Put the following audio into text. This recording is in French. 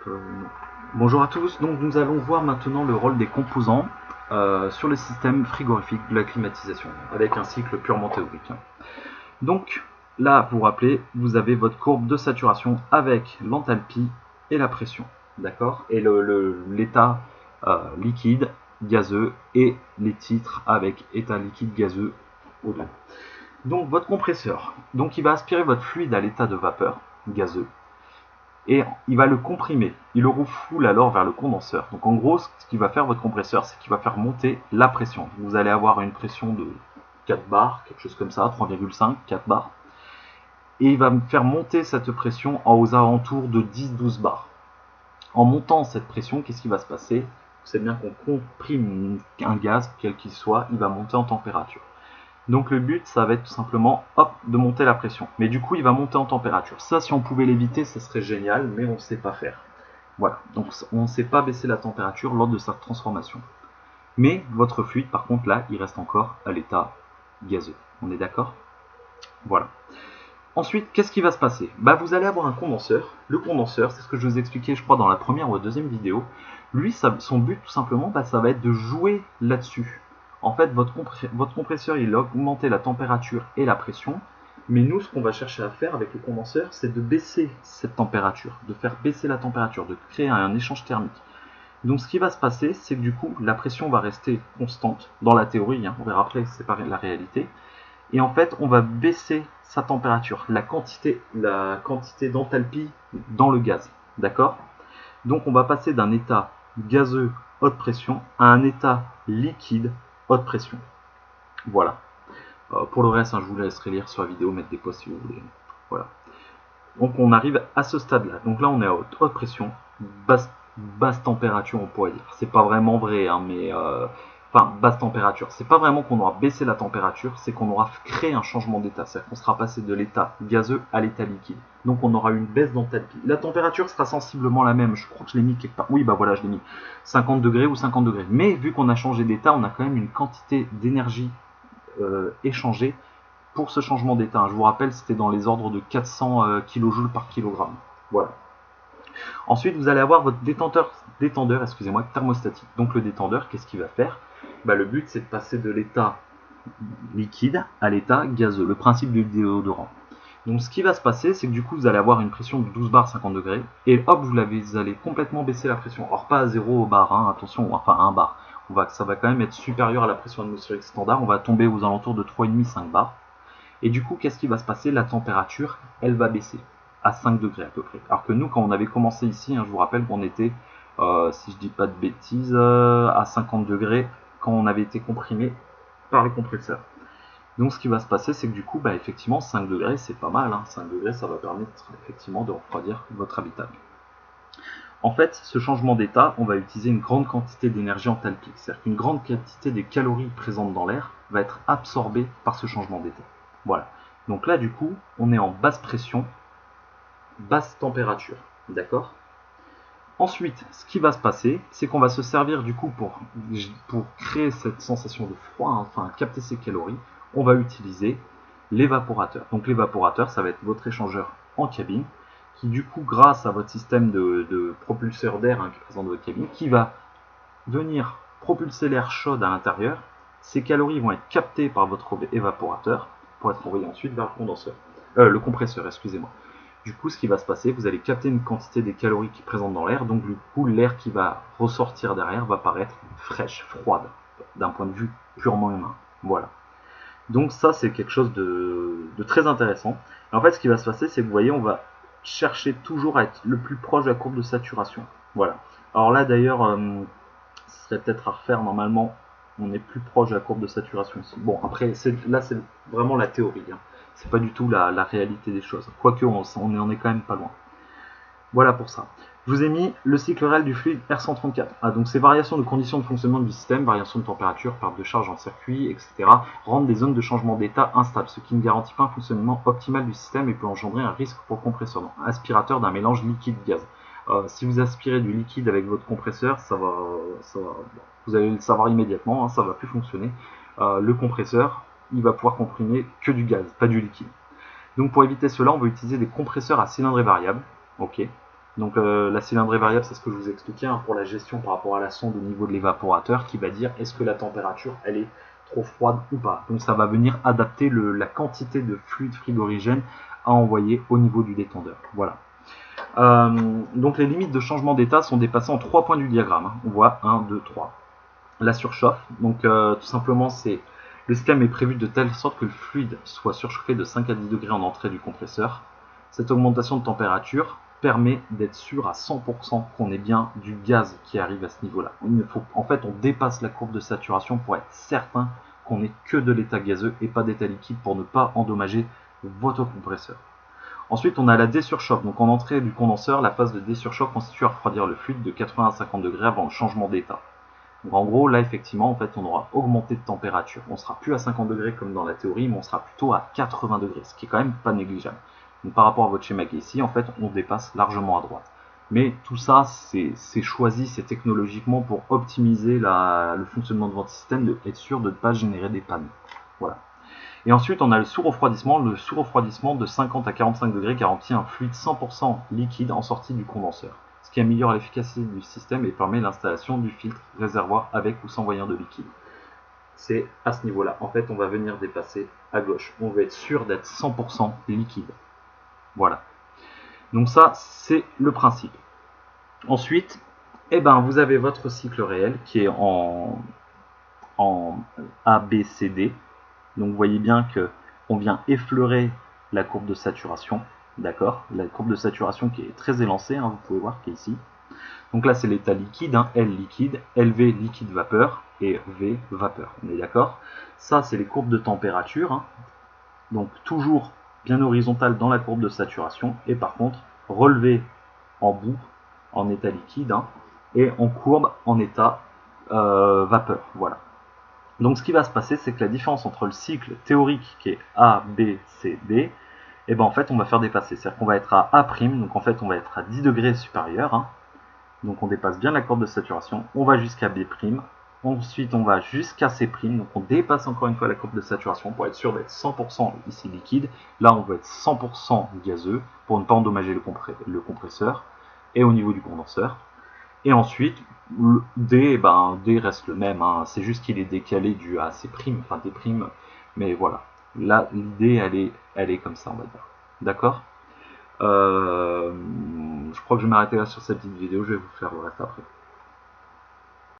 Euh, Bonjour à tous, donc nous allons voir maintenant le rôle des composants sur le système frigorifique de la climatisation, avec un cycle purement théorique. Donc là, vous vous rappelez, vous avez votre courbe de saturation avec l'enthalpie et la pression, d'accord. Et l'état liquide, gazeux, et les titres avec état liquide gazeux au-delà. Donc votre compresseur, donc il va aspirer votre fluide à l'état de vapeur gazeux, et il va le comprimer. Il le refoule alors vers le condenseur. Donc en gros, ce qu'il va faire votre compresseur, c'est qu'il va faire monter la pression. Vous allez avoir une pression de 4 bars, quelque chose comme ça, 3,5, 4 bars. Et il va me faire monter cette pression aux alentours de 10-12 bars. En montant cette pression, qu'est-ce qui va se passer? Vous savez bien qu'on comprime un gaz, quel qu'il soit, il va monter en température. Donc le but, ça va être tout simplement, hop, de monter la pression. Mais du coup, il va monter en température. Ça, si on pouvait l'éviter, ça serait génial, mais on ne sait pas faire. Voilà, donc on ne sait pas baisser la température lors de sa transformation. Mais votre fluide, par contre, là, il reste encore à l'état gazeux. On est d'accord? Voilà. Ensuite, qu'est-ce qui va se passer? Vous allez avoir un condenseur. Le condenseur, c'est ce que je vous expliquais, je crois, dans la première ou la deuxième vidéo. Lui, son but, tout simplement, ça va être de jouer là-dessus. En fait, votre compresseur, il va augmenter la température et la pression. Mais nous, ce qu'on va chercher à faire avec le condenseur, c'est de baisser cette température, de faire baisser la température, de créer un échange thermique. Donc ce qui va se passer, c'est que du coup, la pression va rester constante dans la théorie, on verra après que c'est pas la réalité. Et en fait, on va baisser sa température, la quantité d'enthalpie dans le gaz. D'accord? Donc on va passer d'un état gazeux haute pression à un état liquide haute pression. Voilà. Pour le reste, je vous laisserai lire sur la vidéo, mettre des posts si vous voulez. Voilà. Donc on arrive à ce stade-là. Donc là, on est à haute pression, basse température, on pourrait dire. C'est pas vraiment vrai, mais enfin basse température. C'est pas vraiment qu'on aura baissé la température, c'est qu'on aura créé un changement d'état. C'est-à-dire qu'on sera passé de l'état gazeux à l'état liquide. Donc on aura une baisse d'enthalpie. La température sera sensiblement la même. Je crois que je l'ai mis quelque part. Oui, voilà, je l'ai mis 50 degrés ou 50 degrés. Mais vu qu'on a changé d'état, on a quand même une quantité d'énergie échangée pour ce changement d'état. Je vous rappelle, c'était dans les ordres de 400 kJ par kilogramme. Voilà. Ensuite, vous allez avoir votre détendeur thermostatique. Donc le détendeur, qu'est-ce qu'il va faire? Le but, c'est de passer de l'état liquide à l'état gazeux, le principe du déodorant. Donc ce qui va se passer, c'est que du coup, vous allez avoir une pression de 12 bars 50 degrés, et hop, vous allez complètement baisser la pression. Or pas à 0 bar, attention, enfin 1 bar. Ça va quand même être supérieur à la pression atmosphérique standard, on va tomber aux alentours de 3,5-5 bars. Et du coup, qu'est-ce qui va se passer? La température, elle va baisser à 5 degrés à peu près. Alors que nous, quand on avait commencé ici, je vous rappelle qu'on était, si je dis pas de bêtises, à 50 degrés quand on avait été comprimé par les compresseurs. Donc ce qui va se passer, c'est que du coup, effectivement, 5 degrés, c'est pas mal. 5 degrés, ça va permettre effectivement de refroidir votre habitat. En fait, ce changement d'état, on va utiliser une grande quantité d'énergie enthalpique. C'est-à-dire qu'une grande quantité des calories présentes dans l'air va être absorbée par ce changement d'état. Voilà. Donc là, du coup, on est en basse pression, basse température. D'accord? Ensuite, ce qui va se passer, c'est qu'on va se servir du coup pour créer cette sensation de froid, enfin capter ces calories, on va utiliser l'évaporateur. Donc l'évaporateur, ça va être votre échangeur en cabine, qui du coup, grâce à votre système de propulseur d'air qui est présent dans votre cabine, qui va venir propulser l'air chaud à l'intérieur. Ces calories vont être captées par votre évaporateur pour être envoyées ensuite vers le compresseur, excusez-moi. Du coup, ce qui va se passer, vous allez capter une quantité des calories qui présentent dans l'air, donc du coup, l'air qui va ressortir derrière va paraître fraîche, froide, d'un point de vue purement humain. Voilà. Donc ça, c'est quelque chose de très intéressant. Et en fait, ce qui va se passer, c'est que vous voyez, on va chercher toujours à être le plus proche de la courbe de saturation. Voilà. Alors là, d'ailleurs, ce serait peut-être à refaire. Normalement, on est plus proche de la courbe de saturation ici. Bon, après, là, c'est vraiment la théorie. C'est pas du tout la réalité des choses. Quoique, on en est quand même pas loin. Voilà pour ça. Je vous ai mis le cycle réel du fluide R134. Donc ces variations de conditions de fonctionnement du système, variations de température, perte de charge en circuit, etc., rendent des zones de changement d'état instables, ce qui ne garantit pas un fonctionnement optimal du système et peut engendrer un risque pour le compresseur, donc aspirateur d'un mélange liquide-gaz. Si vous aspirez du liquide avec votre compresseur, vous allez le savoir immédiatement, ça ne va plus fonctionner. Le compresseur, il va pouvoir comprimer que du gaz, pas du liquide. Donc pour éviter cela, on va utiliser des compresseurs à cylindrée variable. Ok. Donc la cylindrée variable, c'est ce que je vous expliquais hein, pour la gestion par rapport à la sonde au niveau de l'évaporateur qui va dire est-ce que la température elle est trop froide ou pas. Donc ça va venir adapter la quantité de fluide frigorigène à envoyer au niveau du détendeur. Voilà. Donc les limites de changement d'état sont dépassées en 3 points du diagramme. Hein. On voit 1, 2, 3. La surchauffe, donc tout simplement c'est le système est prévu de telle sorte que le fluide soit surchauffé de 5 à 10 degrés en entrée du compresseur. Cette augmentation de température permet d'être sûr à 100% qu'on ait bien du gaz qui arrive à ce niveau-là. En fait, on dépasse la courbe de saturation pour être certain qu'on n'ait que de l'état gazeux et pas d'état liquide pour ne pas endommager votre compresseur. Ensuite, on a la désurchauffe. Donc en entrée du condenseur, la phase de désurchauffe constitue à refroidir le fluide de 80 à 50 degrés avant le changement d'état. Donc en gros, là effectivement, en fait, on aura augmenté de température. On sera plus à 50 degrés comme dans la théorie, mais on sera plutôt à 80 degrés, ce qui est quand même pas négligeable. Donc par rapport à votre schéma qui est ici, en fait, on dépasse largement à droite. Mais tout ça, c'est choisi, c'est technologiquement pour optimiser le fonctionnement de votre système, être sûr de ne pas générer des pannes. Voilà. Et ensuite, on a le sous-refroidissement. Le sous-refroidissement de 50 à 45 degrés garantit un fluide 100% liquide en sortie du condenseur, ce qui améliore l'efficacité du système et permet l'installation du filtre réservoir avec ou sans voyant de liquide. C'est à ce niveau-là. En fait, on va venir dépasser à gauche. On veut être sûr d'être 100% liquide. Voilà. Donc ça, c'est le principe. Ensuite, vous avez votre cycle réel qui est en ABCD. Donc vous voyez bien qu'on vient effleurer la courbe de saturation, d'accord? La courbe de saturation qui est très élancée, hein, vous pouvez voir qui est ici. Donc là c'est l'état liquide, hein, L liquide, LV liquide vapeur et V vapeur, on est d'accord? Ça c'est les courbes de température, hein. Donc toujours bien horizontale dans la courbe de saturation et par contre relevé en bout en état liquide hein, et en courbe en état vapeur, voilà. Donc ce qui va se passer, c'est que la différence entre le cycle théorique qui est A, B, C, D, et en fait on va faire dépasser. C'est-à-dire qu'on va être à A', donc en fait on va être à 10 degrés supérieur. Hein. Donc on dépasse bien la courbe de saturation. On va jusqu'à B'. Ensuite on va jusqu'à C'. Donc on dépasse encore une fois la courbe de saturation pour être sûr d'être 100% ici liquide. Là on veut être 100% gazeux pour ne pas endommager le compresseur. Et au niveau du condenseur. Et ensuite, D, D reste le même, hein. C'est juste qu'il est décalé dû à ses primes, enfin des primes, mais voilà. Là, l'idée, elle est comme ça, on va dire. D'accord Je crois que je vais m'arrêter là sur cette petite vidéo, je vais vous faire le reste après.